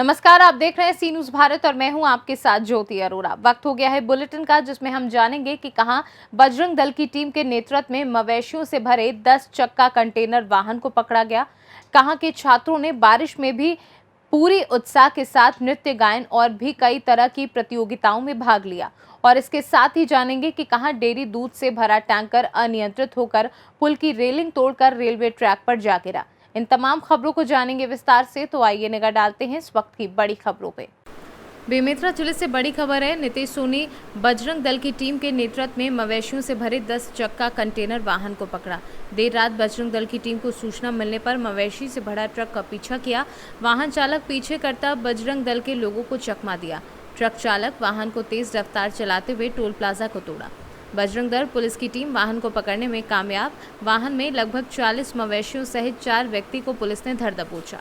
नमस्कार, आप देख रहे हैं सी न्यूज़ भारत और मैं हूं आपके साथ ज्योति अरोरा। वक्त हो गया है बुलेटिन का, जिसमें हम जानेंगे कि कहां बजरंग दल की टीम के नेतृत्व में मवेशियों से भरे 10 चक्का कंटेनर वाहन को पकड़ा गया। कहां के छात्रों ने बारिश में भी पूरी उत्साह के साथ नृत्य, गायन और भी कई तरह की प्रतियोगिताओं में भाग लिया। और इसके साथ ही जानेंगे कि कहां डेयरी दूध से भरा टैंकर अनियंत्रित होकर पुल की रेलिंग तोड़कर रेलवे ट्रैक पर जा गिरा। इन तमाम खबरों को जानेंगे विस्तार से, तो आइए निगाह डालते हैं इस वक्त की बड़ी खबरों पे। बेमेतरा जिले से बड़ी खबर है। नीतीश सोनी बजरंग दल की टीम के नेतृत्व में मवेशियों से भरे 10 चक्का कंटेनर वाहन को पकड़ा। देर रात बजरंग दल की टीम को सूचना मिलने पर मवेशी से भरा ट्रक का पीछा किया। वाहन चालक पीछे करता बजरंग दल के लोगों को चकमा दिया। ट्रक चालक वाहन को तेज रफ्तार चलाते हुए टोल प्लाजा को तोड़ा। बजरंग दल पुलिस की टीम वाहन को पकड़ने में कामयाब। वाहन में लगभग 40 मवेशियों सहित 4 व्यक्ति को पुलिस ने धर दबोचा।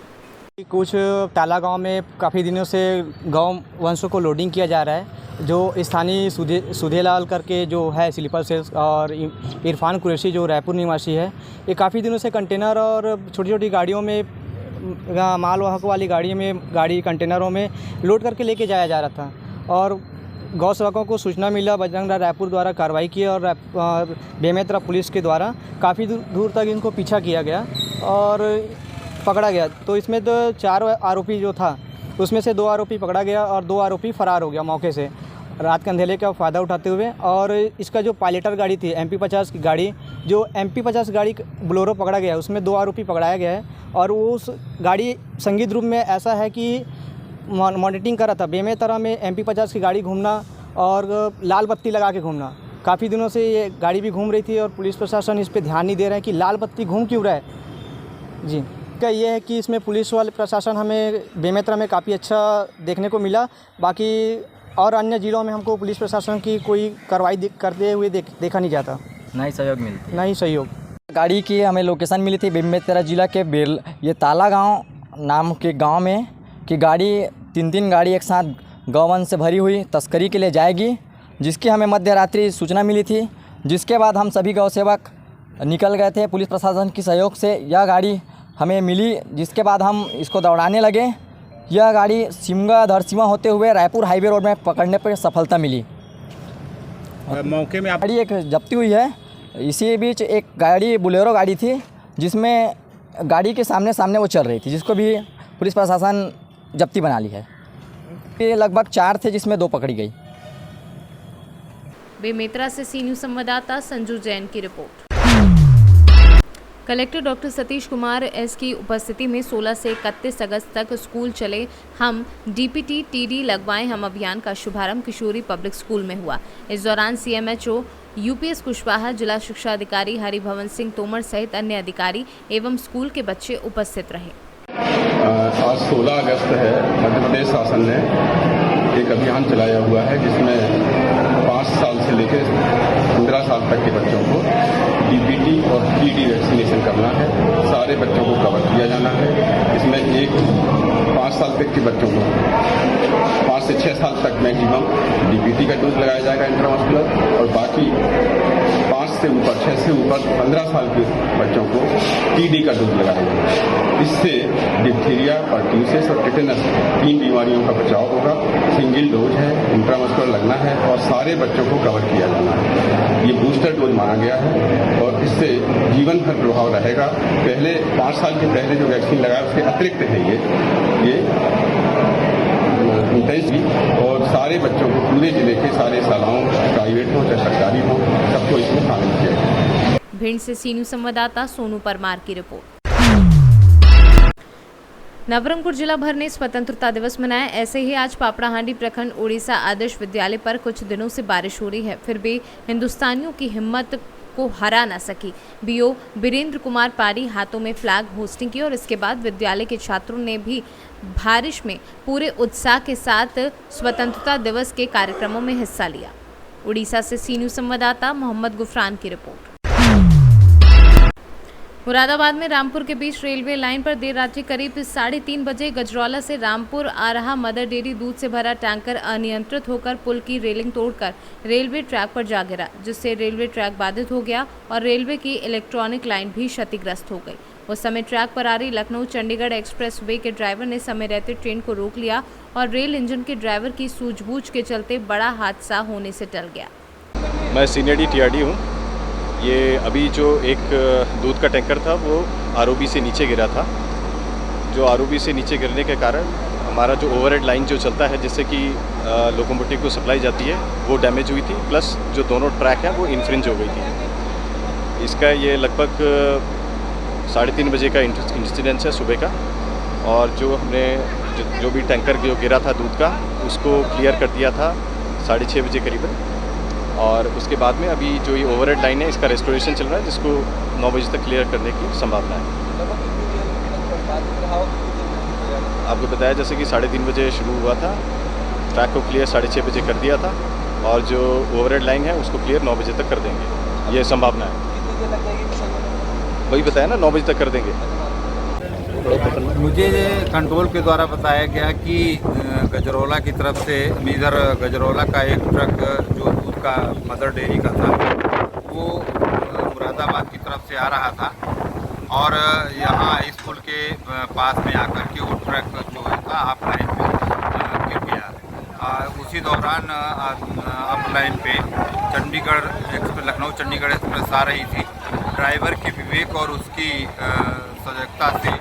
कुछ ताला गांव में काफ़ी दिनों से गौ वंशों को लोडिंग किया जा रहा है। जो स्थानीय सुधेलाल करके जो है स्लीपर सेल्स और इरफान कुरैशी जो रायपुर निवासी है, ये काफ़ी दिनों से कंटेनर और छोटी छोटी गाड़ियों में माल वाहक वाली गाड़ी कंटेनरों में लोड करके लेके जाया जा रहा था। और गौ सेवकों को सूचना मिला, बजरंग दल रायपुर द्वारा कार्रवाई की और बेमेतरा पुलिस के द्वारा काफ़ी दूर तक इनको पीछा किया गया और पकड़ा गया। तो इसमें तो 4 आरोपी जो था, उसमें से 2 आरोपी पकड़ा गया और 2 आरोपी फ़रार हो गया मौके से रात के अंधेरे का फ़ायदा उठाते हुए। और इसका जो पायलटर गाड़ी थी MP50 की गाड़ी, जो MP50 गाड़ी बोलेरो पकड़ा गया, उसमें 2 आरोपी पकड़ाया गया है। और वो उस गाड़ी संगीत रूप में ऐसा है कि मॉनिटरिंग कर रहा था। बेमेतरा में MP50 की गाड़ी घूमना और लाल बत्ती लगा के घूमना, काफ़ी दिनों से ये गाड़ी भी घूम रही थी और पुलिस प्रशासन इस पे ध्यान नहीं दे रहा है कि लाल बत्ती घूम क्यों रहा है। जी, क्या ये है कि इसमें पुलिस वाले प्रशासन हमें बेमेतरा में काफ़ी अच्छा देखने को मिला। बाकी और अन्य ज़िलों में हमको पुलिस प्रशासन की कोई कार्रवाई करते हुए देखा नहीं जाता, नहीं सहयोग मिलता, नहीं सहयोग। गाड़ी की हमें लोकेशन मिली थी बेमेतरा जिला के ये ताला गांव नाम के गांव में कि गाड़ी 3 गाड़ी एक साथ गौवंश से भरी हुई तस्करी के लिए जाएगी, जिसकी हमें मध्य रात्रि सूचना मिली थी। जिसके बाद हम सभी गौ सेवक निकल गए थे पुलिस प्रशासन की सहयोग से। यह गाड़ी हमें मिली, जिसके बाद हम इसको दौड़ाने लगे। यह गाड़ी सिमगा धरसीमा होते हुए रायपुर हाईवे रोड में पकड़ने पर सफलता मिली। मौके में गाड़ी एक जब्ती हुई है। इसी बीच एक गाड़ी बोलेरो गाड़ी थी, जिसमें गाड़ी के सामने वो चल रही थी, जिसको भी पुलिस प्रशासन जब्ती बना ली है। ये लगभग 4 थे, जिसमें 2 पकड़ी गई। बेमेतरा से सी न्यूज़ संवाददाता संजू जैन की report. Collector doctor Satish Kumar S की उपस्थिति में 16 से 31 अगस्त तक स्कूल चले हम DPT TD लगवाएं हम अभियान का शुभारंभ किशोरी पब्लिक स्कूल में हुआ। इस दौरान CMHO UPS कुशवाहा, जिला शिक्षा अधिकारी हरिभवन सिंह तोमर सहित अन्य अधिकारी एवं स्कूल के बच्चे उपस्थित रहे। आज 16 अगस्त है। मध्य प्रदेश शासन ने एक अभियान चलाया हुआ है, जिसमें 5 साल से लेकर 15 साल तक के बच्चों को DPT और TD वैक्सीनेशन करना है। सारे बच्चों को कवर किया जाना है। इसमें 5 साल तक के बच्चों को 5 से 6 साल तक मैक्सिमम DPT का डोज लगाया जाएगा इंट्रामस्कुलर, और बाकी 5 से ऊपर 6 से ऊपर 15 साल के बच्चों को TD का डोज लगाया जाएगा। इससे डिप्थीरिया, पर्ट्यूसिस और टिटेनस 3 बीमारियों का बचाव होगा। सिंगल डोज है, इंट्रामस्कुलर लगना है और सारे बच्चों को कवर किया जाना है। ये बूस्टर डोज माना गया है और इससे जीवन भर प्रभाव रहेगा। पहले 5 साल के पहले जो वैक्सीन लगाया उसके अतिरिक्त है ये इंटेंसिव, और सारे बच्चों को पूरे जिले के सारे शालाओं, प्राइवेट हो चाहे सरकारी हो, सबको इसमें शामिल किया जाए। भिंड से सी न्यूज़ संवाददाता सोनू परमार की रिपोर्ट। नवरंगपुर जिला भर ने स्वतंत्रता दिवस मनाया। ऐसे ही आज पापड़ाहांडी प्रखंड ओडिशा आदर्श विद्यालय पर कुछ दिनों से बारिश हो रही है, फिर भी हिंदुस्तानियों की हिम्मत को हरा न सकी। BO वीरेंद्र कुमार पारी हाथों में फ्लैग होस्टिंग की और इसके बाद विद्यालय के छात्रों ने भी बारिश में पूरे उत्साह के साथ स्वतंत्रता दिवस के कार्यक्रमों में हिस्सा लिया। उड़ीसा से सी न्यूज़ संवाददाता मोहम्मद गुफरान की रिपोर्ट। मुरादाबाद में रामपुर के बीच रेलवे लाइन पर देर रात्रि करीब 3:30 बजे गजरौला से रामपुर आ रहा मदर डेयरी दूध से भरा टैंकर अनियंत्रित होकर पुल की रेलिंग तोड़कर रेलवे ट्रैक पर जा गिरा, जिससे रेलवे ट्रैक बाधित हो गया और रेलवे की इलेक्ट्रॉनिक लाइन भी क्षतिग्रस्त हो गई। उस समय ट्रैक पर आ रही लखनऊ चंडीगढ़ एक्सप्रेस वे के ड्राइवर ने समय रहते ट्रेन को रोक लिया और रेल इंजन के ड्राइवर की सूझबूझ के चलते बड़ा हादसा होने से टल गया। मैं सीनियर टीआरडी हूँ। ये अभी जो एक दूध का टैंकर था वो आरओबी से नीचे गिरा था। जो आरओबी से नीचे गिरने के कारण हमारा जो ओवरहेड लाइन जो चलता है जिससे कि लोकोमोटिव को सप्लाई जाती है वो डैमेज हुई थी, प्लस जो दोनों ट्रैक हैं वो इन्फ्रिंज हो गई थी। इसका ये लगभग 3:30 बजे का इंसिडेंस है सुबह का, और जो हमने जो भी टैंकर जो गिरा था दूध का उसको क्लियर कर दिया था 6:30 बजे करीबन। और उसके बाद में अभी जो ये ओवरहेड लाइन है इसका रेस्टोरेशन चल रहा है, जिसको 9 बजे तक क्लियर करने की संभावना है। आपको बताया जैसे कि 3:30 बजे शुरू हुआ था, ट्रैक को क्लियर 6:30 बजे कर दिया था, और जो ओवरहेड लाइन है उसको क्लियर 9 बजे तक कर देंगे, ये संभावना है। वही बताया ना, 9 बजे तक कर देंगे। मुझे कंट्रोल के द्वारा बताया गया कि गजरौला की तरफ से इधर गजरौला का एक ट्रक जो दूध का मदर डेयरी का था वो मुरादाबाद की तरफ से आ रहा था, और यहाँ इस पुल के पास में आकर के वो ट्रक जो था अप लाइन पे गिर गया। उसी दौरान अप लाइन पे लखनऊ चंडीगढ़ एक्सप्रेस आ रही थी। ड्राइवर के विवेक और उसकी सजगता से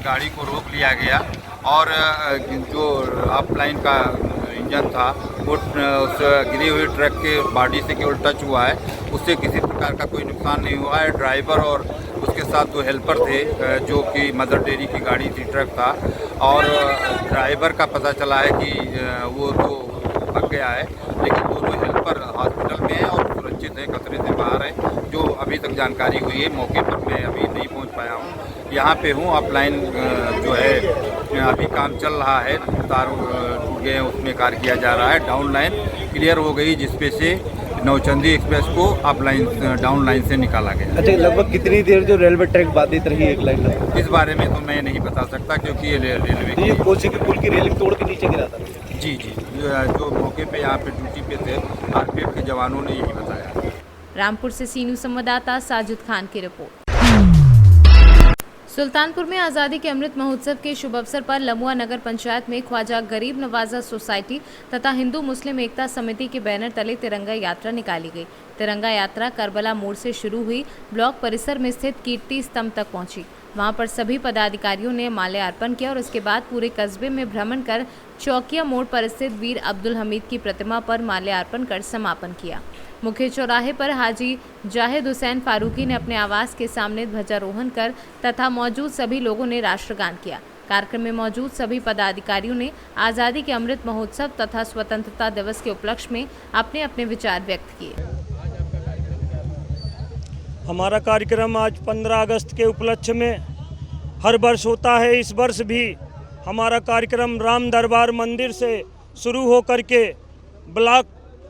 गाड़ी को रोक लिया गया, और जो अप लाइन का इंजन था वो उस गिरी हुई ट्रक के बॉडी से केवल टच हुआ है, उससे किसी प्रकार का कोई नुकसान नहीं हुआ है। ड्राइवर और उसके साथ जो हेल्पर थे, जो कि मदर डेयरी की गाड़ी थी, ट्रक था, और ड्राइवर का पता चला है कि वो तो भाग गया है, लेकिन दोनों हेल्पर हॉस्पिटल में हैं और सुरक्षित है, खतरे से बाहर है। जो अभी तक जानकारी हुई है, मौके पर मैं अभी नहीं पहुंच पाया हूं, यहाँ पे हूँ। अप लाइन जो है अभी काम चल रहा है, तार टूट गए हैं, उसमें कार्य किया जा रहा है। डाउन लाइन क्लियर हो गई, जिसपे से नौचंदी एक्सप्रेस को अप लाइन डाउन लाइन से निकाला गया। अच्छा, लगभग कितनी देर जो रेलवे ट्रैक बाधित रही एक लाइन में? इस बारे में तो मैं नहीं बता सकता, क्योंकि ये रेलवे ये कोसी के पुल की रेलिंग तोड़ के नीचे गिरा था। जी, जो मौके पे यहाँ पे ड्यूटी पे थे आरपीएफ के जवानों ने यही बताया। रामपुर से सीनू संवाददाता साजिद खान की रिपोर्ट। सुल्तानपुर में आज़ादी के अमृत महोत्सव के शुभ अवसर पर लमुआ नगर पंचायत में ख्वाजा गरीब नवाजा सोसाइटी तथा हिंदू मुस्लिम एकता समिति के बैनर तले तिरंगा यात्रा निकाली गई। तिरंगा यात्रा करबला मोड़ से शुरू हुई, ब्लॉक परिसर में स्थित कीर्ति स्तंभ तक पहुंची। वहां पर सभी पदाधिकारियों ने माल्यार्पण किया और उसके बाद पूरे कस्बे में भ्रमण कर चौकिया मोड़ पर स्थित वीर अब्दुल हमीद की प्रतिमा पर माल्यार्पण कर समापन किया। मुख्य चौराहे पर हाजी जाहिद हुसैन फारूकी ने अपने आवास के सामने ध्वजारोहण कर तथा मौजूद सभी लोगों ने राष्ट्रगान किया। कार्यक्रम में मौजूद सभी पदाधिकारियों ने आज़ादी के अमृत महोत्सव तथा स्वतंत्रता दिवस के उपलक्ष्य में अपने अपने विचार व्यक्त किए। हमारा कार्यक्रम आज 15 अगस्त के उपलक्ष्य में हर वर्ष होता है। इस वर्ष भी हमारा कार्यक्रम राम दरबार मंदिर से शुरू होकर के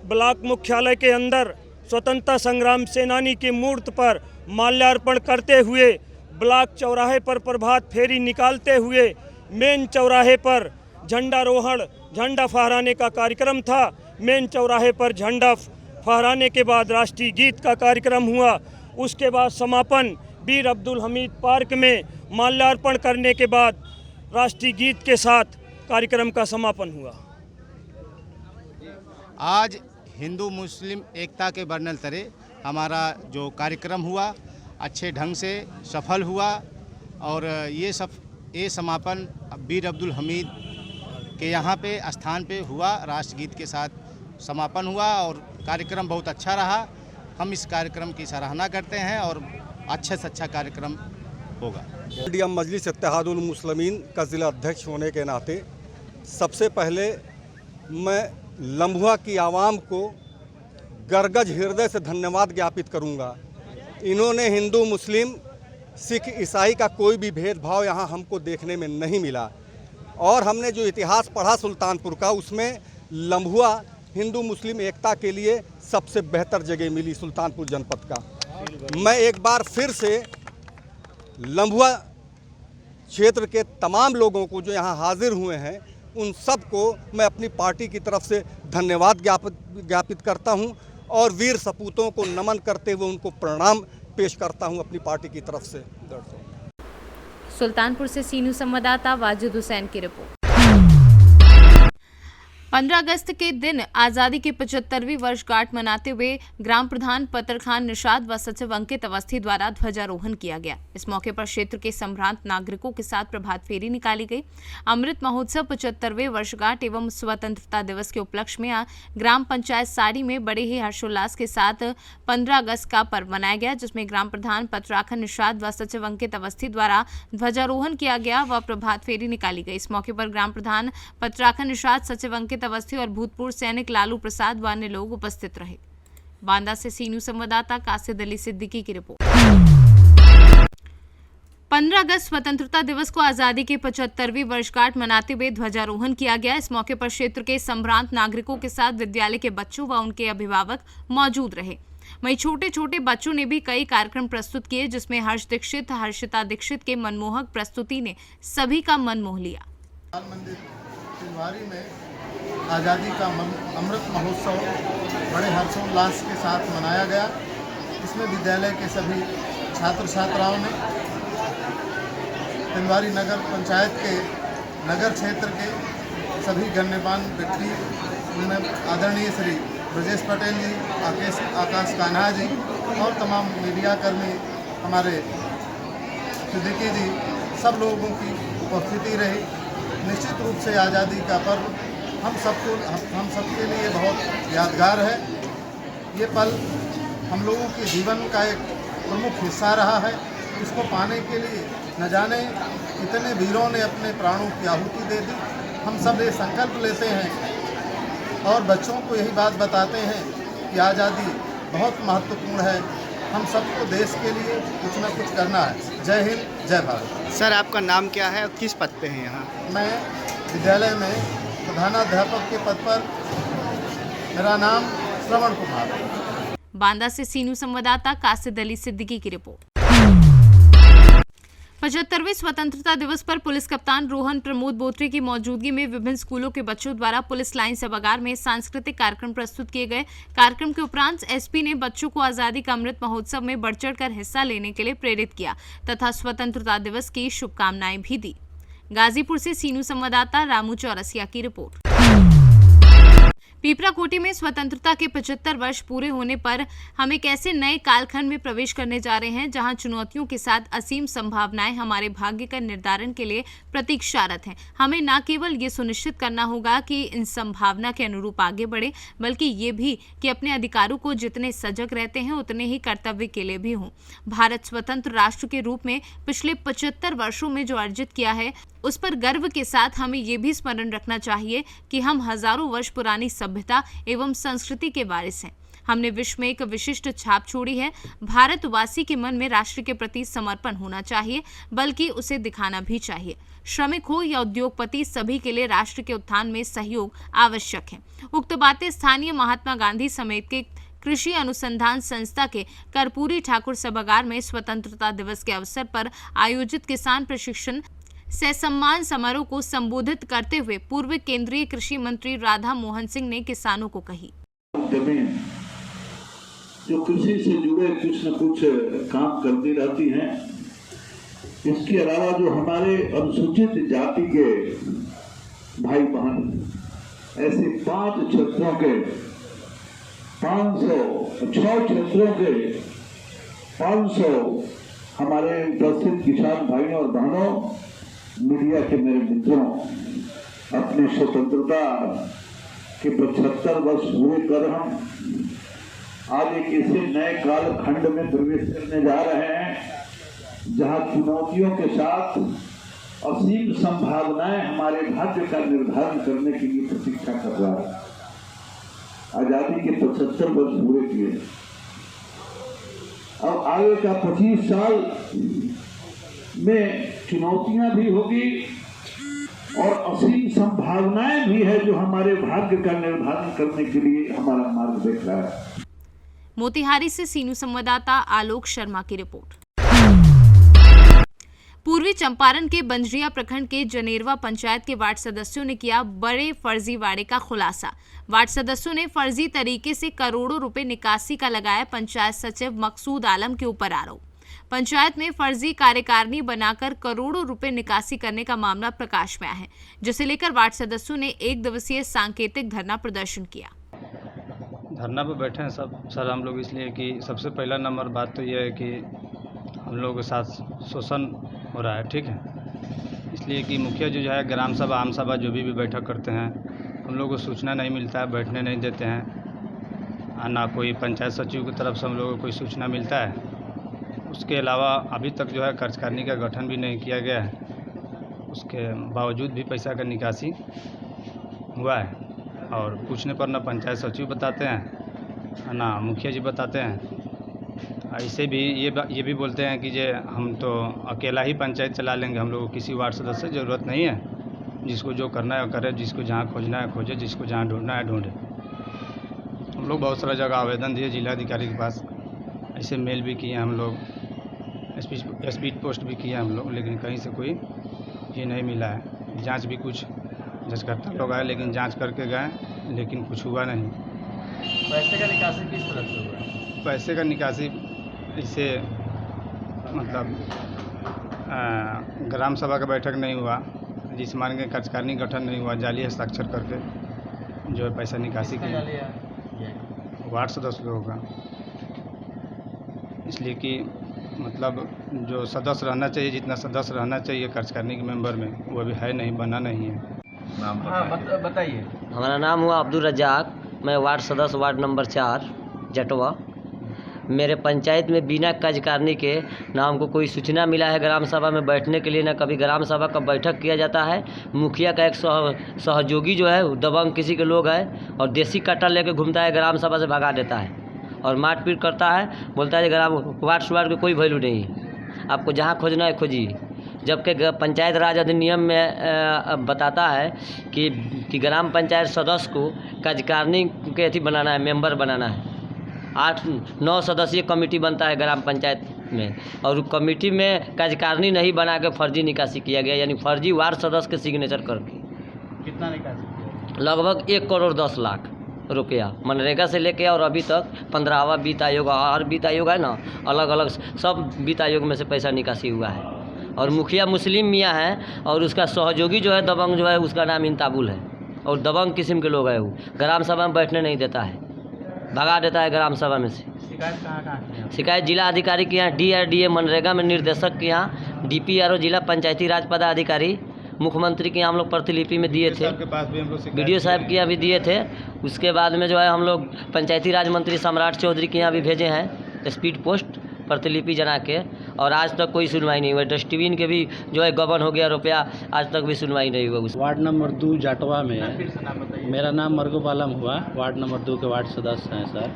ब्लॉक मुख्यालय के अंदर स्वतंत्रता संग्राम सेनानी की मूर्ति पर माल्यार्पण करते हुए ब्लॉक चौराहे पर प्रभात फेरी निकालते हुए मेन चौराहे पर झंडारोहण झंडा फहराने का कार्यक्रम था। मेन चौराहे पर झंडा फहराने के बाद राष्ट्रीय गीत का कार्यक्रम हुआ। उसके बाद समापन वीर अब्दुल हमीद पार्क में माल्यार्पण करने के बाद राष्ट्रीय गीत के साथ कार्यक्रम का समापन हुआ। आज हिंदू मुस्लिम एकता के बरनल तरे हमारा जो कार्यक्रम हुआ अच्छे ढंग से सफल हुआ, और ये समापन वीर अब्दुल हमीद के यहाँ पे स्थान पे हुआ। राष्ट्रगीत के साथ समापन हुआ और कार्यक्रम बहुत अच्छा रहा। हम इस कार्यक्रम की सराहना करते हैं और अच्छे से अच्छा कार्यक्रम होगा। इंडिया मजलिस इत्तेहादुल मुस्लिमीन का ज़िला अध्यक्ष होने के नाते सबसे पहले मैं लम्हुआ की आवाम को गरगज हृदय से धन्यवाद ज्ञापित करूंगा। इन्होंने हिंदू मुस्लिम सिख ईसाई का कोई भी भेदभाव यहाँ हमको देखने में नहीं मिला, और हमने जो इतिहास पढ़ा सुल्तानपुर का उसमें लम्हुआ हिंदू मुस्लिम एकता के लिए सबसे बेहतर जगह मिली सुल्तानपुर जनपद का। मैं एक बार फिर से लम्भुआ क्षेत्र के तमाम लोगों को जो यहाँ हाजिर हुए हैं उन सब को मैं अपनी पार्टी की तरफ से धन्यवाद ज्ञापित करता हूँ और वीर सपूतों को नमन करते हुए उनको प्रणाम पेश करता हूँ अपनी पार्टी की तरफ से। सुल्तानपुर से सी न्यूज़ संवाददाता वाजिद हुसैन की रिपोर्ट। 15 अगस्त के दिन आज़ादी की 75वीं वर्षगांठ मनाते हुए ग्राम प्रधान पतर खान निषाद व सचिव अंकित अवस्थी द्वारा ध्वजारोहण किया गया। इस मौके पर क्षेत्र के संभ्रांत नागरिकों के साथ प्रभात फेरी निकाली गई। अमृत महोत्सव 75वें वर्षगांठ एवं स्वतंत्रता दिवस के उपलक्ष्य में ग्राम पंचायत साड़ी में बड़े ही हर्षोल्लास के साथ 15 अगस्त का पर्व मनाया गया, जिसमें ग्राम प्रधान पतराखन निषाद व सचिव अंकित अवस्थी द्वारा ध्वजारोहण किया गया व प्रभात फेरी निकाली गई। इस मौके पर ग्राम प्रधान पतराखन निषाद, सचिव अंकित अवस्थी और भूतपूर्व सैनिक लालू प्रसाद व अन्य लोग उपस्थित रहे। बांदा से सी न्यूज़ संवाददाता कासिद अली सिद्दीकी की रिपोर्ट। 15 अगस्त स्वतंत्रता दिवस को आजादी की 75वीं वर्षगांठ मनाते हुए ध्वजारोहण किया गया। इस मौके पर क्षेत्र के संभ्रांत नागरिकों के साथ विद्यालय के बच्चों व उनके अभिभावक मौजूद रहे। वहीं छोटे छोटे बच्चों ने भी कई कार्यक्रम प्रस्तुत किए, जिसमें हर्ष दीक्षित, हर्षिता दीक्षित के मनमोहक प्रस्तुति ने सभी का मन मोह लिया। आज़ादी का अमृत महोत्सव बड़े हर्षोल्लास के साथ मनाया गया। इसमें विद्यालय के सभी छात्र छात्राओं ने तिलवारी नगर पंचायत के नगर क्षेत्र के सभी गण्यमान्य व्यक्ति, उनमें आदरणीय श्री ब्रजेश पटेल जी, आकाश कान्हा जी और तमाम मीडिया कर्मी, हमारे सिद्दीकी जी, सब लोगों की उपस्थिति रही। निश्चित रूप से आज़ादी का पर्व हम सबके लिए बहुत यादगार है। ये पल हम लोगों के जीवन का एक प्रमुख हिस्सा रहा है। इसको पाने के लिए न जाने कितने वीरों ने अपने प्राणों की आहुति दे दी। हम सब ये संकल्प लेते हैं और बच्चों को यही बात बताते हैं कि आज़ादी बहुत महत्वपूर्ण है। हम सबको देश के लिए कुछ न कुछ करना है। जय हिंद, जय भारत। सर, आपका नाम क्या है और किस पद पे हैं यहाँ? मैं विद्यालय में प्रधानाध्यापक के पद पर, मेरा नाम श्रवण कुमार। बांदा से सी न्यूज़ संवाददाता कासिद अली सिद्दीकी की रिपोर्ट। 75वें स्वतंत्रता दिवस पर पुलिस कप्तान रोहन प्रमोद बोत्रे की मौजूदगी में विभिन्न स्कूलों के बच्चों द्वारा पुलिस लाइन सभागार में सांस्कृतिक कार्यक्रम प्रस्तुत किए गए। कार्यक्रम के उपरांत एसपी ने बच्चों को आजादी का अमृत महोत्सव में बढ़ चढ़कर हिस्सा लेने के लिए प्रेरित किया तथा स्वतंत्रता दिवस की शुभकामनाएं भी दी। गाजीपुर से सी न्यूज़ संवाददाता रामू चौरसिया की रिपोर्ट। पीपराकोटी में स्वतंत्रता के 75 वर्ष पूरे होने पर हम एक ऐसे नए कालखंड में प्रवेश करने जा रहे हैं जहां चुनौतियों के साथ असीम संभावनाएं हमारे भाग्य का निर्धारण के लिए प्रतीक्षारत हैं। हमें न केवल ये सुनिश्चित करना होगा कि इन संभावना के अनुरूप आगे बढ़े, बल्कि ये भी कि अपने अधिकारों को जितने सजग रहते हैं उतने ही कर्तव्य के लिए भी हों। भारत स्वतंत्र राष्ट्र के रूप में पिछले 75 वर्षों में जो अर्जित किया है, उस पर गर्व के साथ हमें ये भी स्मरण रखना चाहिए कि हम हजारों वर्ष पुरानी सभ्यता एवं संस्कृति के वारिस हैं। हमने विश्व में एक विशिष्ट छाप छोड़ी है। भारतवासी के मन में राष्ट्र के प्रति समर्पण होना चाहिए, बल्कि उसे दिखाना भी चाहिए। श्रमिक हो या उद्योगपति, सभी के लिए राष्ट्र के उत्थान में सहयोग आवश्यक है। उक्त बातें स्थानीय महात्मा गांधी समेत के कृषि अनुसंधान संस्था के कर्पूरी ठाकुर सभागार में स्वतंत्रता दिवस के अवसर पर आयोजित किसान प्रशिक्षण से सम्मान समारोह को संबोधित करते हुए पूर्व केंद्रीय कृषि मंत्री राधा मोहन सिंह ने किसानों को कही। जमीन जो कृषि से जुड़े कुछ न कुछ काम करती रहती हैं, इसके अलावा जो हमारे अनुसूचित जाति के भाई बहन ऐसे 5 क्षेत्रों के 506 क्षेत्रों के 500 हमारे उपस्थित किसान भाइयों और बहनों, मीडिया के मेरे मित्रों, अपनी स्वतंत्रता के 75 वर्ष पूरे कर हम आज एक ऐसे नए कालखंड में प्रवेश करने जा रहे हैं जहां चुनौतियों के साथ असीम संभावनाएं हमारे भाग्य का निर्धारण करने के लिए प्रतीक्षा कर रहा है। आजादी के 75 वर्ष पूरे किए, अब आगे का 25 साल में चुनौतियां भी होगी और असीम संभावनाएं भी है जो हमारे भाग्य का निर्धारण करने के लिए हमारा मार्ग देख रहा है। मोतिहारी से सी न्यूज़ संवाददाता आलोक शर्मा की रिपोर्ट। पूर्वी चंपारण के बंजरिया प्रखंड के जनेरवा पंचायत के वार्ड सदस्यों ने किया बड़े फर्जीवाड़े का खुलासा। वार्ड सदस्यों ने फर्जी तरीके से करोड़ों रुपए निकासी का लगाया पंचायत सचिव मकसूद आलम के ऊपर आरोप। पंचायत में फर्जी कार्यकारिणी बनाकर करोड़ों रुपए निकासी करने का मामला प्रकाश में आया है, जिसे लेकर वार्ड सदस्यों ने 1 दिवसीय सांकेतिक धरना प्रदर्शन किया। धरना पे बैठे हैं सब सर हम लोग इसलिए कि सबसे पहला नंबर बात तो यह है कि हम लोगों के साथ शोषण हो रहा है, ठीक है। इसलिए कि मुखिया जो है ग्राम सभा आम सभा जो भी बैठक करते हैं हम लोगों को सूचना नहीं मिलता है, बैठने नहीं देते हैं, ना कोई पंचायत सचिव की तरफ से हम लोगों को कोई सूचना मिलता है। उसके अलावा अभी तक जो है कार्यकारिणी का गठन भी नहीं किया गया है, उसके बावजूद भी पैसा का निकासी हुआ है और पूछने पर ना पंचायत सचिव बताते हैं ना मुखिया जी बताते हैं। ऐसे भी ये भी बोलते हैं कि जे हम तो अकेला ही पंचायत चला लेंगे, हम लोग को किसी वार्ड सदस्य की ज़रूरत नहीं है, जिसको जो करना है करे, जिसको जहाँ खोजना है खोजे, जिसको जहाँ ढूंढना है ढूंढे। हम लोग बहुत सारा जगह आवेदन दिए जिलाधिकारी के पास, ऐसे मेल भी किए हम लोग, स्पीड पोस्ट भी किए हम लोग, लेकिन कहीं से कोई ये नहीं मिला है। जांच भी कुछ जजकर्ता लोग आए लेकिन जांच करके गए, लेकिन कुछ हुआ नहीं। पैसे का निकासी किस तरह से हुआ है? पैसे का निकासी इससे मतलब ग्राम सभा का बैठक नहीं हुआ, जिस मान के कार्यकारिणी गठन नहीं हुआ, जाली हस्ताक्षर करके जो है पैसा निकासी की वार्ड सदस्य लोगों का। इसलिए कि मतलब जो सदस्य रहना चाहिए, जितना सदस्य रहना चाहिए कार्यकारिणी के मेंबर में, वो अभी है नहीं, बना नहीं है। नाम बताइए। हमारा नाम हुआ अब्दुल रज्जाक, मैं वार्ड सदस्य वार्ड नंबर 4 जटवा। मेरे पंचायत में बिना कार्यकारिणी के ना हमको कोई सूचना मिला है ग्राम सभा में बैठने के लिए, ना कभी ग्राम सभा का बैठक किया जाता है। मुखिया का एक सहयोगी जो है दबंग किसी के लोग है और देसी कट्टा लेके घूमता है, ग्राम सभा से भगा देता है और मारपीट करता है, बोलता है ग्राम वार्ड की कोई वैल्यू नहीं, आपको जहाँ खोजना है खोजिए। जबकि पंचायत राज अधिनियम में बताता है कि ग्राम पंचायत सदस्य को कार्यकारिणी के अथी बनाना है, मेंबर बनाना है। 8-9 सदस्यीय कमेटी बनता है ग्राम पंचायत में, और कमेटी में कार्यकारिणी नहीं बना के फर्जी निकासी किया गया, यानी फर्जी वार्ड सदस्य के सिग्नेचर करके। कितना निकासी किया? लगभग 1 करोड़ 10 लाख रुपया मनरेगा से लेके और अभी तक 15वां वित्त आयोग, हर वित्त आयोग है ना, अलग अलग सब वित्त आयोग में से पैसा निकासी हुआ है। और मुखिया मुस्लिम मियाँ है और उसका सहयोगी जो है दबंग जो है, उसका नाम इंताबुल है और दबंग किस्म के लोग है। वो ग्राम सभा में बैठने नहीं देता है, भगा देता है ग्राम सभा में से। शिकायत कहाँ? शिकायत जिला अधिकारी के यहाँ, DRDA मनरेगा में निर्देशक के यहाँ, DPRO जिला पंचायती राज पदाधिकारी, मुख्यमंत्री के यहाँ हम लोग प्रतिलिपि में दिए थे, BDO साहब के यहाँ भी दिए थे। उसके बाद में जो है हम लोग पंचायती राज मंत्री सम्राट चौधरी के यहाँ भी भेजे हैं स्पीड पोस्ट प्रतिलिपि जना के, और आज तक कोई सुनवाई नहीं हुई। डस्टबिन के भी जो है गबन हो गया रुपया, आज तक भी सुनवाई नहीं हुआ। वार्ड नंबर 2 जाटवा में मेरा नाम मरगूब आलम हुआ, वार्ड नंबर 2 के वार्ड सदस्य हैं सर।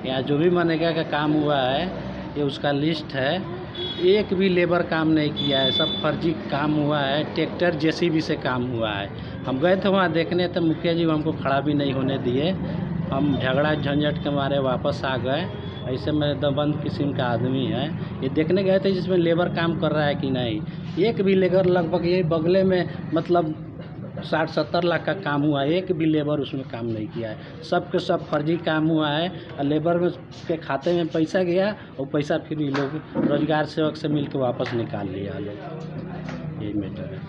यहाँ जो भी मनरेगा का काम हुआ है ये उसका लिस्ट है, एक भी लेबर काम नहीं किया है, सब फर्जी काम हुआ है, ट्रैक्टर JCB से काम हुआ है। हम गए थे वहाँ देखने, तो मुखिया जी हमको खड़ा भी नहीं होने दिए, हम झगड़ा झंझट के मारे वापस आ गए। ऐसे में दबंग किस्म का आदमी है। ये देखने गए थे जिसमें लेबर काम कर रहा है कि नहीं, एक भी लेबर, लगभग ये बगले में मतलब 60-70 लाख का काम हुआ है, एक भी लेबर उसमें काम नहीं किया है, सब के सब फर्जी काम हुआ है। और लेबर में के खाते में पैसा गया और पैसा फिर ये लोग रोजगार सेवक से मिल के वापस निकाल लिया लोग, यही मैटर है।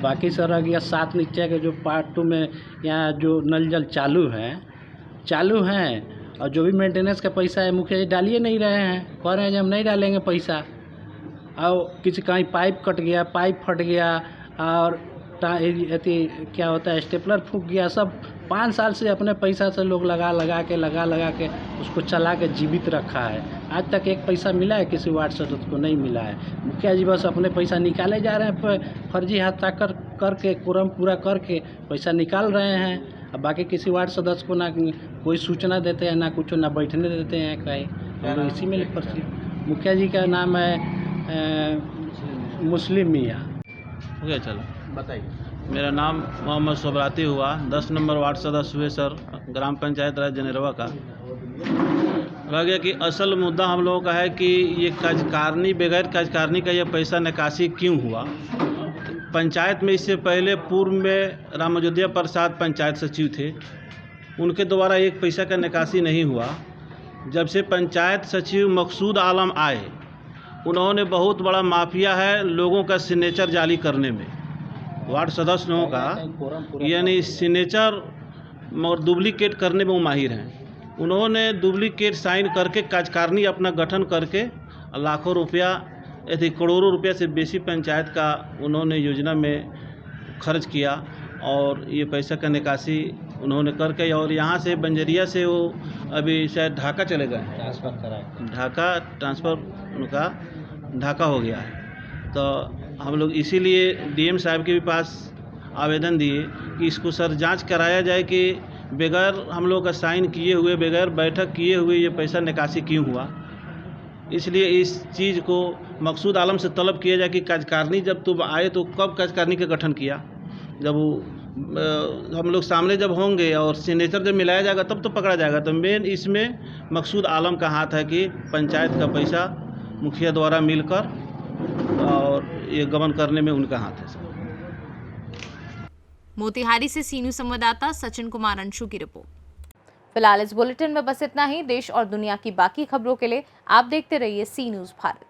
बाकी सर रह गया 7 नीचे के जो पार्ट 2 में यहाँ जो नल जल चालू हैं और जो भी मेंटेनेंस का पैसा है मुखिया जी डालिए नहीं रहे हैं, कह रहे हैं हम नहीं डालेंगे पैसा। और किसी कहीं पाइप कट गया, पाइप फट गया और क्या होता है स्टेपलर फूक गया, सब 5 साल से अपने पैसा से लोग लगा के उसको चला के जीवित रखा है। आज तक एक पैसा मिला है किसी वार्ड सदस्य को? नहीं मिला है। मुखिया जी बस अपने पैसा निकाले जा रहे हैं, फर्जी हस्ताक्षर करके कुरम पूरा करके पैसा निकाल रहे हैं। अब बाकी किसी वार्ड सदस्य को ना कोई सूचना देते हैं, ना कुछ, ना बैठने देते हैं कहीं। हम लोग इसी में फंसे। मुखिया जी का नाम है मुस्लिम मियाँ। हो गया, चलो बताइए। मेरा नाम मोहम्मद सोबराती हुआ, 10 नंबर वार्ड सदस्य हुए सर, ग्राम पंचायत राज जनेरवा का। रह गया कि असल मुद्दा हम लोगों का है कि ये कार्यकारिणी बगैर कार्यकारिणी का ये पैसा निकासी क्यों हुआ। पंचायत में इससे पहले पूर्व में राम अयोध्या प्रसाद पंचायत सचिव थे, उनके द्वारा एक पैसा का निकासी नहीं हुआ। जब से पंचायत सचिव मकसूद आलम आए, उन्होंने बहुत बड़ा माफिया है लोगों का सिग्नेचर जाली करने में, वार्ड सदस्यों का यानी सिग्नेचर मगर डुप्लीकेट करने में वो माहिर हैं। उन्होंने डुप्लीकेट साइन करके कार्यकारिणी अपना गठन करके लाखों रुपया यदि करोड़ों रुपया से बेसी पंचायत का उन्होंने योजना में खर्च किया और ये पैसा का निकासी उन्होंने करके और यहाँ से बंजरिया से वो अभी शायद ढाका चले गए हैं, ट्रांसफ़र करा, ढाका ट्रांसफ़र उनका ढाका हो गया है। तो हम लोग इसीलिए डीएम साहब के भी पास आवेदन दिए कि इसको सर जांच कराया जाए कि बगैर हम लोग का साइन किए हुए, बगैर बैठक किए हुए ये पैसा निकासी क्यों हुआ। इसलिए इस चीज़ को मकसूद आलम से तलब किया जाए कि कार्यकारिणी जब तुम आए तो कब कार्यकारिणी का गठन किया। जब वो हम लोग सामने जब होंगे और सिग्नेचर जब मिलाया जाएगा तब तो पकड़ा जाएगा। तो मेन इसमें मकसूद आलम का हाथ है कि पंचायत का पैसा मुखिया द्वारा मिलकर और ये गबन करने में उनका हाथ है। मोतिहारी से सी न्यूज़ संवाददाता सचिन कुमार अंशु की रिपोर्ट। फिलहाल इस बुलेटिन में बस इतना ही। देश और दुनिया की बाकी खबरों के लिए आप देखते रहिए सी न्यूज़ भारत।